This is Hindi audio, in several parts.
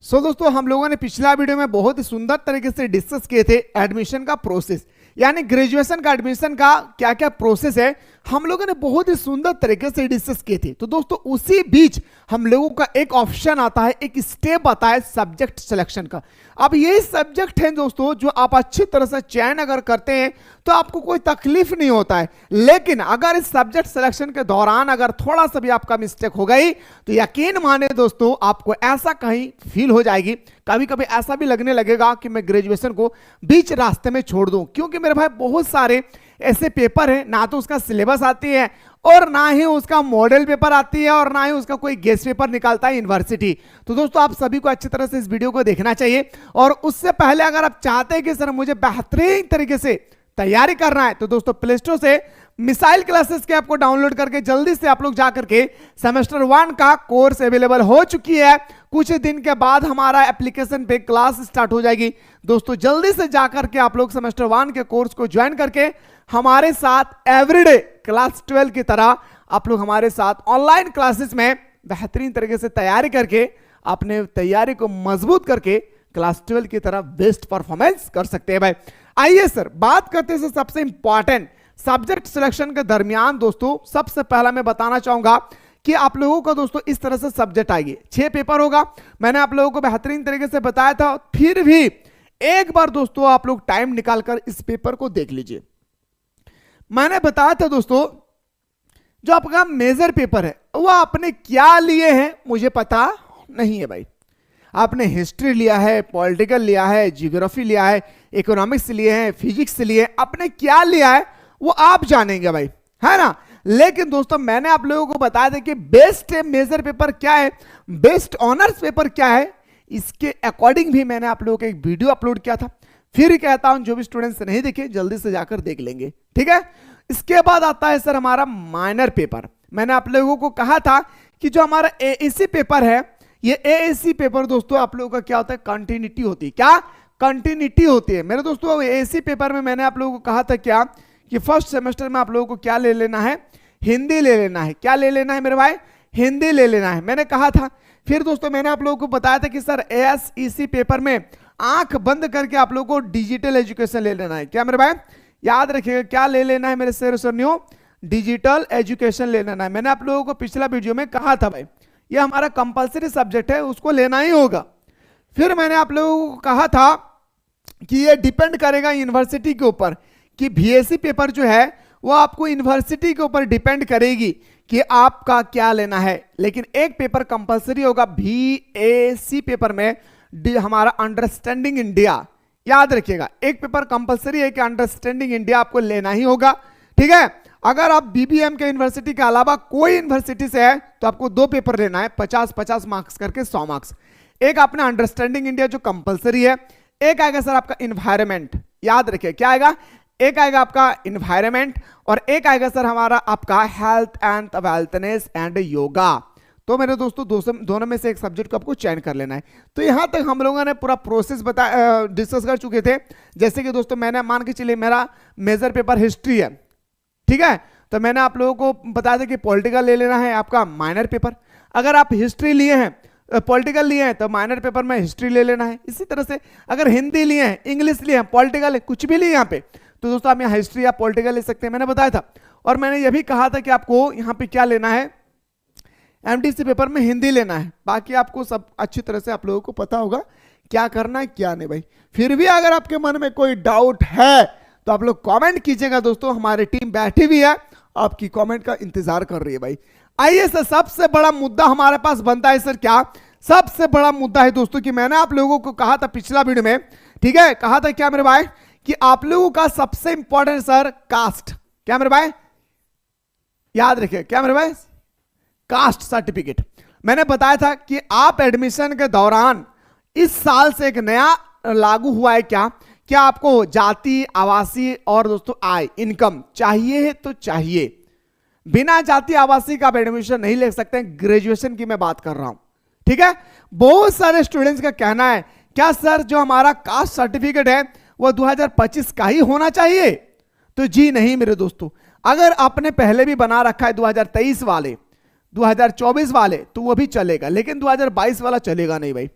दोस्तों हम लोगों ने पिछला वीडियो में बहुत ही सुंदर तरीके से डिस्कस किए थे एडमिशन का प्रोसेस, यानी ग्रेजुएशन का एडमिशन का क्या क्या प्रोसेस है हम लोगों ने बहुत ही सुंदर तरीके से डिस्कस किए थे। तो दोस्तों उसी बीच हम लोगों का एक ऑप्शन आता है, एक स्टेप आता है सब्जेक्ट सिलेक्शन का। अब ये सब्जेक्ट है दोस्तों जो आप अच्छी तरह से चयन अगर करते हैं तो आपको कोई तकलीफ नहीं होता है, लेकिन अगर इस सब्जेक्ट सिलेक्शन के दौरान अगर थोड़ा सा भी आपका मिस्टेक हो गई तो यकीन माने दोस्तों आपको ऐसा कहीं फील हो जाएगी, कभी कभी ऐसा भी लगने लगेगा कि मैं ग्रेजुएशन को बीच रास्ते में छोड़ दूं। क्योंकि मेरे भाई बहुत सारे ऐसे पेपर हैं, ना तो उसका सिलेबस आती है और ना ही उसका मॉडल पेपर आती है और ना ही उसका कोई गेस्ट पेपर निकालता है यूनिवर्सिटी। तो दोस्तों आप सभी को अच्छी तरह से इस वीडियो को देखना चाहिए। और उससे पहले अगर आप चाहते हैं कि सर मुझे बेहतरीन तरीके से तैयारी करना है तो दोस्तों प्ले स्टोर से मिसाइल क्लासेस के आपको डाउनलोड करके जल्दी से आप लोग जाकर के सेमेस्टर 1 का कोर्स अवेलेबल हो चुकी है। कुछ दिन के बाद हमारा एप्लीकेशन पे क्लास स्टार्ट हो जाएगी। दोस्तों जल्दी से जाकर के आप लोग सेमेस्टर 1 के कोर्स को ज्वाइन करके हमारे साथ एवरीडे क्लास 12 की तरह आप लोग हमारे साथ ऑनलाइन क्लासेस में बेहतरीन तरीके से तैयारी करके अपने तैयारी को मजबूत करके क्लास 12 की तरह बेस्ट परफॉर्मेंस कर सकते हैं। भाई आइए सर बात करते हैं सबसे इंपॉर्टेंट सब्जेक्ट सिलेक्शन के दरमियान। दोस्तों सबसे पहला मैं बताना चाहूंगा कि आप लोगों को दोस्तों इस तरह से सब्जेक्ट आएगी, 6 पेपर होगा। मैंने आप लोगों को बेहतरीन तरीके से बताया था, फिर भी एक बार दोस्तों आप लोग टाइम निकालकर इस पेपर को देख लीजिए। मैंने बताया था दोस्तों जो आपका मेजर पेपर है वो आपने क्या लिए हैं मुझे पता नहीं है भाई। आपने हिस्ट्री लिया है, पॉलिटिकल लिया है, जियोग्राफी लिया है, इकोनॉमिक्स लिए हैं, फिजिक्स लिए, आपने क्या लिया है वो आप जानेंगे भाई, है ना। लेकिन दोस्तों मैंने आप लोगों को बताया था कि बेस्ट मेजर पेपर क्या है, बेस्ट ऑनर्स पेपर क्या है, इसके अकॉर्डिंग भी मैंने आप लोगों को एक वीडियो अपलोड किया था। फिर कहता हूं जो भी स्टूडेंट्स नहीं देखे जल्दी से जाकर देख लेंगे, ठीक है। इसके बाद आता है सर हमारा माइनर पेपर। मैंने आप लोगों को कहा था कि जो हमारा एएसी पेपर है, ये एएसी पेपर दोस्तों आप लोगों का क्या होता है, कंटिन्यूटी होती है। क्या कंटिन्यूटी होती है मेरे दोस्तों। एएसी पेपर में मैंने आप लोगों को कहा था क्या कि फर्स्ट सेमेस्टर में आप लोगों को क्या ले लेना है, हिंदी ले लेना है। क्या ले लेना है मेरे भाई, हिंदी ले लेना है, मैंने कहा था। फिर दोस्तों मैंने आप लोगों को बताया था कि सर एएसईसी पेपर में आंख बंद करके आप लोगों को डिजिटल एजुकेशन ले लेना है। क्या मेरे भाई याद रखिएगा, क्या ले लेना है मेरे सरनियों, डिजिटल एजुकेशन ले लेना है। मैंने आप लोगों को पिछला वीडियो में कहा था भाई ये हमारा कंपलसरी सब्जेक्ट है, उसको लेना ही होगा। फिर मैंने आप लोगों को कहा था कि ये डिपेंड करेगा यूनिवर्सिटी के ऊपर, कि बीएससी पेपर जो है वो आपको यूनिवर्सिटी के ऊपर डिपेंड करेगी कि आपका क्या लेना है। लेकिन एक पेपर कंपलसरी होगा बीएससी पेपर में, हमारा अंडरस्टैंडिंग इंडिया। याद रखिएगा एक पेपर कंपलसरी है कि अंडरस्टैंडिंग इंडिया आपको लेना ही होगा, ठीक है। अगर आप बीबीएम के यूनिवर्सिटी के अलावा कोई यूनिवर्सिटी से है तो आपको 2 पेपर लेना है, 50-50 मार्क्स करके 100 मार्क्स। एक आपने अंडरस्टैंडिंग इंडिया जो कंपलसरी है, एक आएगा सर आपका इन्वायरमेंट। याद रखिए क्या आएगा, एक आएगा आपका इन्वायरमेंट और एक आएगा सर हमारा आपका हेल्थ एंड वेल्थनेस एंड योगा। तो मेरे दोस्तों दोनों में से एक सब्जेक्ट को आपको चयन कर लेना है। तो यहां तक हम लोगों ने पूरा प्रोसेस डिस्कस कर चुके थे। जैसे कि दोस्तों मैंने मान के चलिए मेरा मेजर पेपर हिस्ट्री है, ठीक है, तो मैंने आप लोगों को बताया था कि पॉलिटिकल ले लेना है आपका माइनर पेपर। अगर आप हिस्ट्री लिए हैं, पॉलिटिकल लिए हैं तो माइनर पेपर में हिस्ट्री ले लेना है। इसी तरह से अगर हिंदी लिए हैं, इंग्लिश लिए हैं, पॉलिटिकल कुछ भी लिए यहाँ पे तो दोस्तों आप यहाँ हिस्ट्री या पॉलिटिकल ले सकते हैं, मैंने बताया था। और मैंने ये भी कहा था कि आपको यहाँ पे क्या लेना है, एमडीसी पेपर में हिंदी लेना है। बाकी आपको सब अच्छी तरह से आप लोगों को पता होगा क्या करना है क्या नहीं भाई। फिर भी अगर आपके मन में कोई डाउट है तो आप लोग कमेंट कीजिएगा दोस्तों, हमारी टीम बैठी हुई है, आपकी कमेंट का इंतजार कर रही है भाई। आइए सर सबसे बड़ा मुद्दा हमारे पास बनता है सर, क्या सबसे बड़ा मुद्दा है दोस्तों कि मैंने आप लोगों को कहा था पिछला वीडियो में, ठीक है, कहा था क्या मेरे भाई कि आप लोगों का सबसे इंपॉर्टेंट सर कास्ट। क्या मेरे भाई याद रखिए, क्या मेरे भाई कास्ट सर्टिफिकेट। मैंने बताया था कि आप एडमिशन के दौरान इस साल से एक नया लागू हुआ है, क्या आपको जाति, आवासीय और दोस्तों आय, इनकम चाहिए तो चाहिए। बिना जाति आवासीय का आप एडमिशन नहीं ले सकते। ग्रेजुएशन की मैं बात कर रहा हूं, ठीक है। बहुत सारे स्टूडेंट्स का कहना है क्या सर जो हमारा कास्ट सर्टिफिकेट है वो 2025 का ही होना चाहिए। तो जी नहीं मेरे दोस्तों, अगर आपने पहले भी बना रखा है 2023 वाले, 2024 वाले तो वो भी चलेगा, लेकिन 2022 वाला चलेगा नहीं भाई।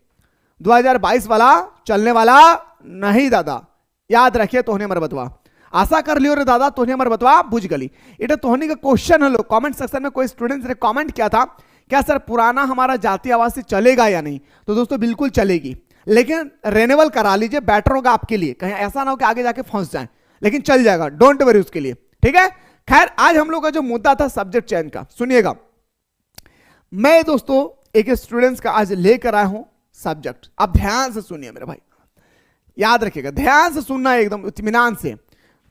2022 वाला चलने वाला नहीं दादा, याद रखिए। तोहने मर बतवा, आशा कर लियो रे दादा, तोहने मर बतवा बुझ गली। इटा तोहनी का क्वेश्चन हलो कमेंट सेक्शन में कोई स्टूडेंट्स ने कमेंट किया था, क्या सर पुराना हमारा जाति आवासी चलेगा या नहीं? तो दोस्तों बिल्कुल चलेगी, लेकिन रेन्यूअल करा लीजिए, बेटर होगा आपके लिए। कहीं ऐसा ना हो कि आगे जाके फंस जाए, लेकिन चल जाएगा, डोंट वरी उसके लिए, ठीक है। खैर आज हम लोग का जो मुद्दा था सब्जेक्ट चयन का, सुनिएगा। मैं दोस्तों एक स्टूडेंट्स का आज लेकर आया हूं सब्जेक्ट। अब ध्यान से सुनिए मेरे भाई, याद रखिएगा, ध्यान से सुनना है एकदम इत्मीनान से।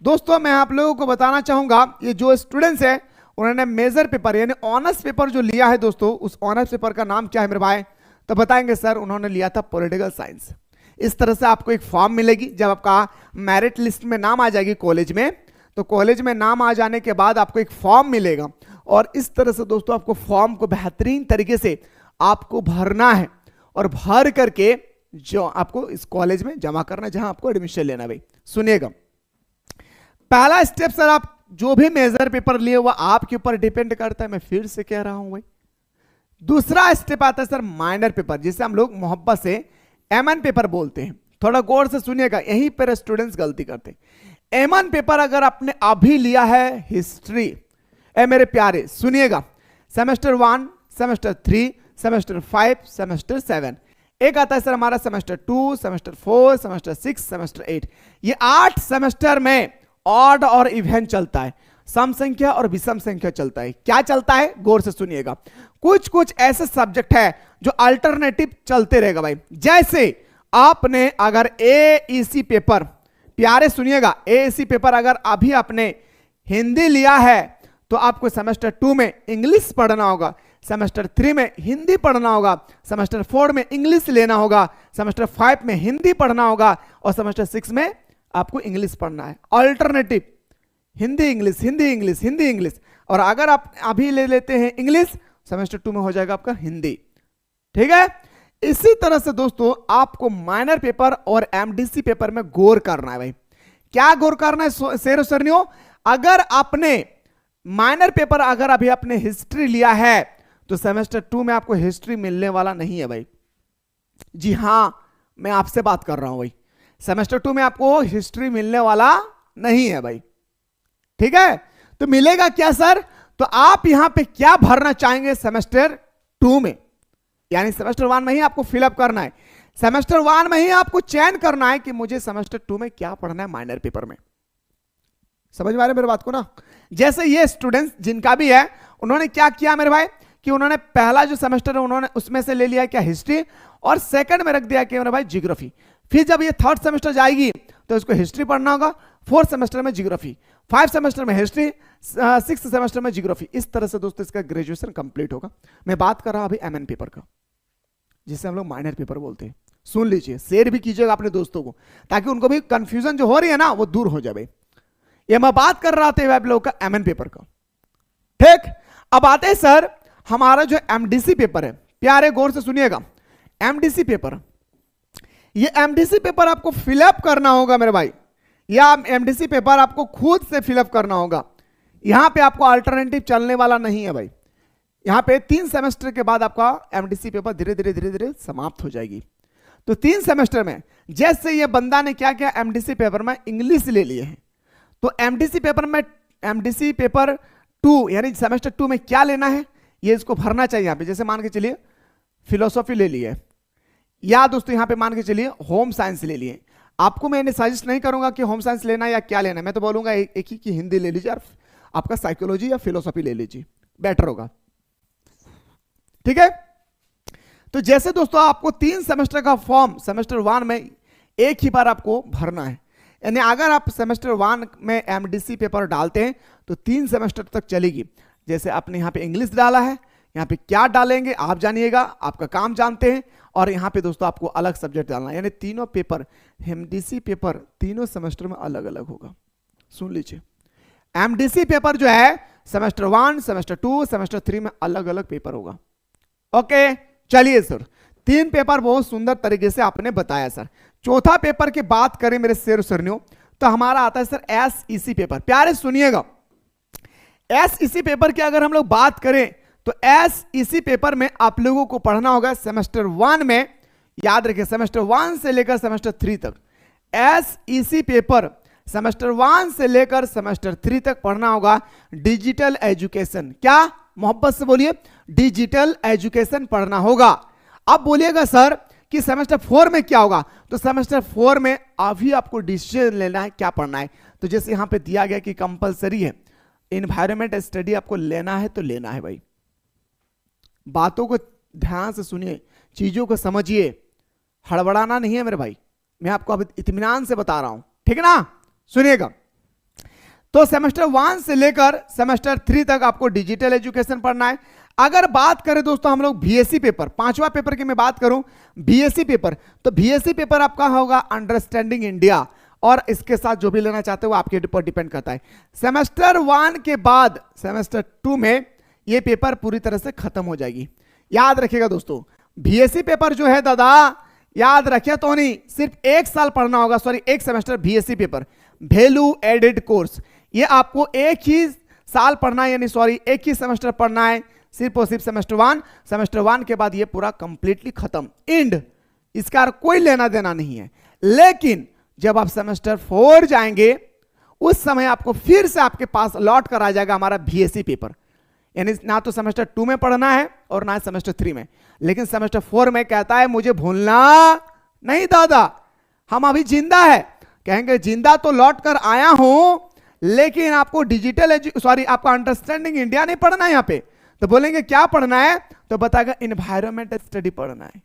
दोस्तों मैं आप लोगों को बताना चाहूंगा, ये जो स्टूडेंट्स है उन्होंने मेजर पेपर यानी ऑनर्स पेपर जो लिया है दोस्तों, उस ऑनर्स पेपर का नाम क्या है मेरे भाई? तो बताएंगे सर उन्होंने लिया था पॉलिटिकल साइंस। इस तरह से आपको एक फॉर्म मिलेगी, जब आपका मेरिट लिस्ट में नाम आ जाएगी कॉलेज में, तो कॉलेज में नाम आ जाने के बाद आपको एक फॉर्म मिलेगा, और इस तरह से दोस्तों आपको फॉर्म को बेहतरीन तरीके से आपको भरना है, और भर करके जो आपको इस कॉलेज में जमा करना है जहां आपको एडमिशन लेना है। भाई सुनिएगा, पहला स्टेप सर, आप जो भी मेजर पेपर लिए वो आपके ऊपर डिपेंड करता है, मैं फिर से कह रहा हूं भाई। दूसरा स्टेप आता है सर माइनर पेपर, जिसे हम लोग मोहब्बत से एमएन पेपर बोलते हैं। थोड़ा गौर से सुनिएगा, यहीं पर स्टूडेंट्स गलती करते हैं। एमएन पेपर अगर आपने अभी लिया है हिस्ट्री, मेरे प्यारे सुनिएगा, सेमेस्टर 1, सेमेस्टर 3, सेमेस्टर 5, सेमेस्टर 7, एक आता है सर हमारा सेमेस्टर 2, सेमेस्टर 4, सेमेस्टर 6, सेमेस्टर 8। ये 8 सेमेस्टर में ऑड और इवन चलता है, सम संख्या और विषम संख्या चलता है। क्या चलता है गौर से सुनिएगा, कुछ कुछ ऐसे सब्जेक्ट है जो अल्टरनेटिव चलते रहेगा भाई। जैसे आपने अगर एईसी पेपर, प्यारे सुनिएगा, एईसी पेपर अगर अभी आपने हिंदी लिया है तो आपको सेमेस्टर 2 में इंग्लिश पढ़ना होगा, सेमेस्टर 3 में हिंदी पढ़ना होगा, सेमेस्टर 4 में इंग्लिश लेना होगा, सेमेस्टर 5 में हिंदी पढ़ना होगा, और सेमेस्टर 6 में आपको इंग्लिश पढ़ना है। Alternative Hindi English, Hindi English, Hindi English. और अगर आप अभी ले लेते हैं इंग्लिश, सेमेस्टर 2 में हो जाएगा आपका हिंदी, ठीक है। इसी तरह से दोस्तों आपको माइनर पेपर और एमडीसी पेपर में गौर करना है भाई। क्या गौर करना है शेरों सरनियों? अगर आपने माइनर पेपर अगर अभी आपने हिस्ट्री लिया है तो सेमेस्टर 2 में आपको हिस्ट्री मिलने वाला नहीं है भाई। जी हां, मैं आपसे बात कर रहा हूं भाई, सेमेस्टर 2 में आपको हिस्ट्री मिलने वाला नहीं है भाई, ठीक है। तो मिलेगा क्या सर? तो आप यहां पे क्या भरना चाहेंगे सेमेस्टर 2 में, यानी सेमेस्टर 1 में ही आपको फिलअप करना है, सेमेस्टर 1 में ही आपको चयन करना है कि मुझे सेमेस्टर 2 में क्या पढ़ना है माइनर पेपर में। समझ में आ रहा है मेरी बात को ना? जैसे ये स्टूडेंट्स जिनका भी है, उन्होंने क्या किया मेरे भाई कि उन्होंने पहला जो सेमेस्टर है उन्होंने उसमें से ले लिया क्या हिस्ट्री, और सेकंड में रख दिया कि मेरे भाई ज्योग्राफी। फिर जब ये थर्ड सेमेस्टर जाएगी तो इसको हिस्ट्री पढ़ना होगा, 4th सेमेस्टर में ज्योग्राफी, 5th सेमेस्टर में हिस्ट्री, 6th सेमेस्टर में ज्योग्राफी। इस तरह से दोस्तों इसका ग्रेजुएशन कंप्लीट होगा। मैं बात कर रहा हूं अभी एमएन पेपर का, जिसे हम लोग माइनर पेपर बोलते हैं। सुन लीजिए, शेयर भी कीजिएगा अपने दोस्तों को, ताकि उनको भी कंफ्यूजन जो हो रही है ना वो दूर हो जाए। ये मैं बात कर रहा था आप लोगों का एमएन पेपर का, ठीक। अब आते हैं सर हमारा जो एमडीसी पेपर है, प्यारे गौर से सुनिएगा। एमडीसी पेपर, ये एमडीसी पेपर आपको फिलअप करना होगा मेरे भाई, या एमडीसी पेपर आपको खुद से फिलअप करना होगा। यहां पे आपको अल्टरनेटिव चलने वाला नहीं है भाई। यहां पे 3 सेमेस्टर के बाद आपका एमडीसी पेपर धीरे धीरे समाप्त हो जाएगी। तो 3 सेमेस्टर में जैसे ये बंदा ने क्या किया, एमडीसी पेपर में इंग्लिश ले लिए हैं, तो एमडीसी पेपर में एमडीसी पेपर 2 यानी सेमेस्टर 2 में क्या लेना है ये इसको भरना चाहिए। यहां पे जैसे मान के चलिए फिलोसॉफी ले लिए, या दोस्तों यहां पे मान के चलिए होम साइंस ले लिए। आपको मैं सजेस्ट नहीं करूंगा कि होम साइंस लेना या क्या लेना, मैं तो बोलूंगा एक ही की हिंदी ले लीजिए और आपका साइकोलॉजी या फिलोसॉफी ले लीजिए, बेटर होगा, ठीक है। तो जैसे दोस्तों आपको 3 सेमेस्टर का फॉर्म सेमेस्टर 1 में एक ही बार आपको भरना है, यानी अगर आप सेमेस्टर 1 में एमडीसी पेपर डालते हैं तो 3 सेमेस्टर तक चलेगी। जैसे आपने यहाँ पे इंग्लिश डाला है, यहाँ पे क्या डालेंगे आप जानिएगा, आपका काम जानते हैं। और यहाँ पे दोस्तों आपको अलग सब्जेक्ट डालना है, यानी तीनों पेपर एमडीसी पेपर तीनों सेमेस्टर में अलग अलग होगा। सुन लीजिए, एमडीसी पेपर जो है सेमेस्टर 1, सेमेस्टर 2, सेमेस्टर 3 में अलग अलग पेपर होगा। ओके, चलिए सर 3 पेपर बहुत सुंदर तरीके से आपने बताया सर। चौथा पेपर की बात करें मेरे शेर सरनियों, तो हमारा आता है सर एसईसी पेपर। प्यारे सुनिएगा, एसईसी पेपर की अगर हम लोग बात करें तो एसईसी पेपर में आप लोगों को पढ़ना होगा सेमेस्टर 1 में याद रखिए सेमेस्टर 1 से लेकर सेमेस्टर 3 तक SEC पेपर सेमेस्टर 1 से लेकर सेमेस्टर 3 तक पढ़ना होगा डिजिटल एजुकेशन। क्या मोहब्बत से बोलिए, डिजिटल एजुकेशन पढ़ना होगा। अब बोलिएगा सर कि सेमेस्टर 4 में क्या होगा, तो सेमेस्टर 4 में अभी आपको डिसीजन लेना है क्या पढ़ना है। तो जैसे यहां पे दिया गया कि कंपलसरी है इन्वायरमेंट स्टडी, आपको लेना है तो लेना है भाई। बातों को ध्यान से सुनिए, चीजों को समझिए, हड़बड़ाना नहीं है मेरे भाई, मैं आपको अब इत्मीनान से बता रहा हूं, ठीक है ना। सुनिएगा, तो सेमेस्टर 1 से लेकर सेमेस्टर 3 तक आपको डिजिटल एजुकेशन पढ़ना है। अगर बात करें दोस्तों हम लोग बीएससी पेपर, 5वां पेपर की मैं बात करूं बीएससी पेपर, तो बीएससी पेपर आपका होगा अंडरस्टैंडिंग इंडिया, और इसके साथ जो भी लेना चाहते हो आपके ऊपर डिपेंड करता है। सेमेस्टर 1 के बाद सेमेस्टर 2 में ये पेपर पूरी तरह से खत्म हो जाएगी। याद रखिएगा दोस्तों, बीएससी पेपर जो है दादा, याद रखिए तो नहीं, सिर्फ 1 साल पढ़ना होगा, sorry 1 semester BSc paper value added course, ये आपको एक ही साल पढ़ना है, यानी सॉरी एक ही सेमेस्टर पढ़ना है, सिर्फ और सिर्फ सेमेस्टर 1। सेमेस्टर 1 के बाद ये पूरा कंप्लीटली खत्म, एंड, इसका कोई लेना देना नहीं है। लेकिन जब आप सेमेस्टर 4 जाएंगे उस समय आपको फिर से आपके पास लौट कर आ जाएगा हमारा बीएससी पेपर, यानी ना तो सेमेस्टर 2 में पढ़ना है और ना सेमेस्टर 3 में। लेकिन सेमेस्टर 4 में कहता है मुझे भूलना नहीं दादा, हम अभी जिंदा है, कहेंगे जिंदा तो लौट कर आया हूं, लेकिन आपको डिजिटल सॉरी आपका अंडरस्टैंडिंग इंडिया नहीं पढ़ना है यहां पे। तो बोलेंगे क्या पढ़ना है, तो बताएगा इन्वायरमेंट स्टडी पढ़ना है।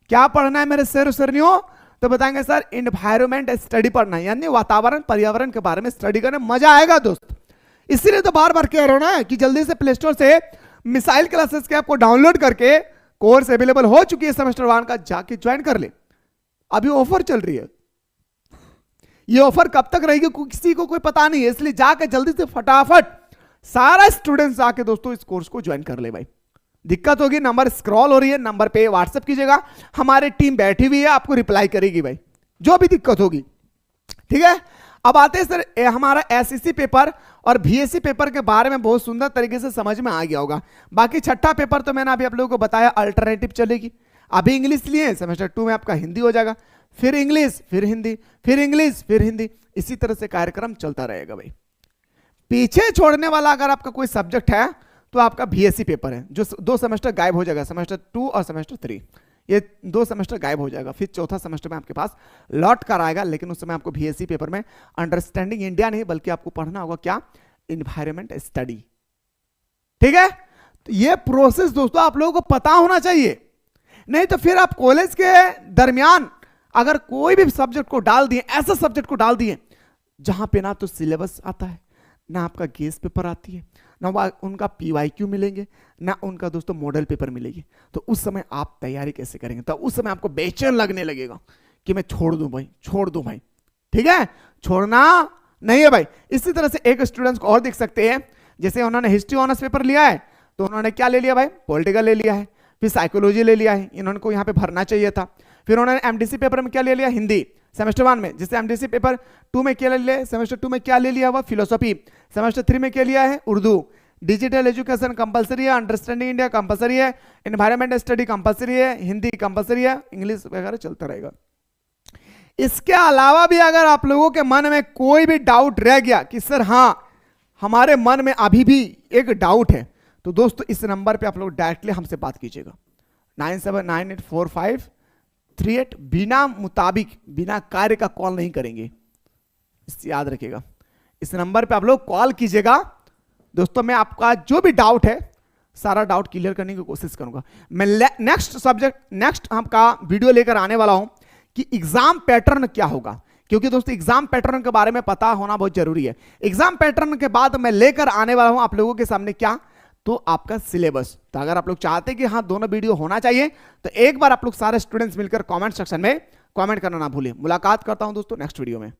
क्या पढ़ना है मेरे सर सरनियों, तो बताएंगे सर इन्वायरमेंट स्टडी पढ़ना है, यानी वातावरण पर्यावरण के बारे में स्टडी करने मजा आएगा दोस्त। इसीलिए तो बार बार कह रहा हूं ना कि जल्दी से प्ले स्टोर से मिसाइल क्लासेस के आपको डाउनलोड करके, कोर्स अवेलेबल हो चुकी है सेमेस्टर 1 का, जाके ज्वाइन कर ले। अभी ऑफर चल रही है, ये ऑफर कब तक रहेगी किसी को कोई पता नहीं है, इसलिए जाके जल्दी से फटाफट सारा स्टूडेंट्स आके दोस्तों इस कोर्स को ज्वाइन कर ले भाई। दिक्कत होगी, नंबर स्क्रॉल हो रही है, नंबर पे व्हाट्सएप कीजिएगा, हमारी टीम बैठी हुई है, आपको रिप्लाई करेगी भाई जो भी दिक्कत होगी, ठीक है। अब आते हैं सर हमारा एसईसी पेपर और बीएससी पेपर के बारे में बहुत सुंदर तरीके से समझ में आ गया होगा। बाकी छठा पेपर तो मैंने अभी आप लोगों को बताया अल्टरनेटिव चलेगी। अभी इंग्लिश लिए, सेमेस्टर 2 में आपका हिंदी हो जाएगा, फिर इंग्लिश, फिर हिंदी, फिर इंग्लिश, फिर हिंदी, इसी तरह से कार्यक्रम चलता रहेगा भाई। पीछे छोड़ने वाला अगर आपका कोई सब्जेक्ट है तो आपका बीएससी पेपर है, जो 2 सेमेस्टर गायब हो जाएगा, सेमेस्टर 2 और सेमेस्टर 3, ये 2 सेमेस्टर गायब हो जाएगा। फिर चौथा सेमेस्टर में आपके पास लौट कर आएगा, लेकिन उस समय आपको बीएससी पेपर में अंडरस्टैंडिंग इंडिया नहीं बल्कि आपको पढ़ना होगा क्या, इन्वायरमेंट स्टडी, ठीक है। तो ये प्रोसेस दोस्तों आप लोगों को पता होना चाहिए, नहीं तो फिर आप कॉलेज के दरमियान अगर कोई भी सब्जेक्ट को डाल दिए, ऐसा सब्जेक्ट को डाल दिए जहां पे ना तो सिलेबस आता है, ना आपका गेस पेपर आती है, ना उनका पीवाईक्यू मिलेंगे, ना उनका दोस्तों मॉडल पेपर मिलेगी, तो उस समय आप तैयारी कैसे करेंगे। तो उस समय आपको बेचैन लगने लगेगा कि मैं छोड़ दूं भाई, छोड़ दूं भाई, ठीक है, छोड़ना नहीं है भाई। इसी तरह से एक स्टूडेंट्स को और देख सकते हैं, जैसे उन्होंने हिस्ट्री ऑनर्स पेपर लिया है तो उन्होंने क्या ले लिया भाई, पॉलिटिकल ले लिया है, फिर साइकोलॉजी ले लिया है, इन्होंने को यहाँ पे भरना चाहिए था। फिर उन्होंने एमडीसी पेपर में क्या ले लिया, हिंदी सेमेस्टर 1 में, जैसे एमडीसी पेपर 2 में क्या ले लिया, सेमेस्टर 2 में क्या ले लिया हुआ, फिलोसॉफी, सेमेस्टर 3 में क्या लिया है, उर्दू। डिजिटल एजुकेशन कंपलसरी है, अंडरस्टैंडिंग इंडिया कंपलसरी है, एनवायरमेंट स्टडी कंपलसरी है, हिंदी कंपलसरी है, इंग्लिश वगैरह चलता रहेगा। इसके अलावा भी अगर आप लोगों के मन में कोई भी डाउट रह गया कि सर हाँ हमारे मन में अभी भी एक डाउट है, तो दोस्तों इस नंबर पे आप लोग डायरेक्टली हमसे बात कीजिएगा, 97984538। बिना मुताबिक बिना कार्य का कॉल नहीं करेंगे, इस याद रखिएगा। इस नंबर पे आप लोग कॉल कीजिएगा दोस्तों, मैं आपका जो भी डाउट है सारा डाउट क्लियर करने की कोशिश करूंगा। मैं नेक्स्ट आपका वीडियो लेकर आने वाला हूं कि एग्जाम पैटर्न क्या होगा, क्योंकि दोस्तों एग्जाम पैटर्न के बारे में पता होना बहुत जरूरी है। एग्जाम पैटर्न के बाद मैं लेकर आने वाला हूं आप लोगों के सामने क्या, तो आपका सिलेबस। तो अगर आप लोग चाहते हैं कि हाँ दोनों वीडियो होना चाहिए, तो एक बार आप लोग सारे स्टूडेंट्स मिलकर कमेंट सेक्शन में कमेंट करना ना भूलें। मुलाकात करता हूं दोस्तों नेक्स्ट वीडियो में।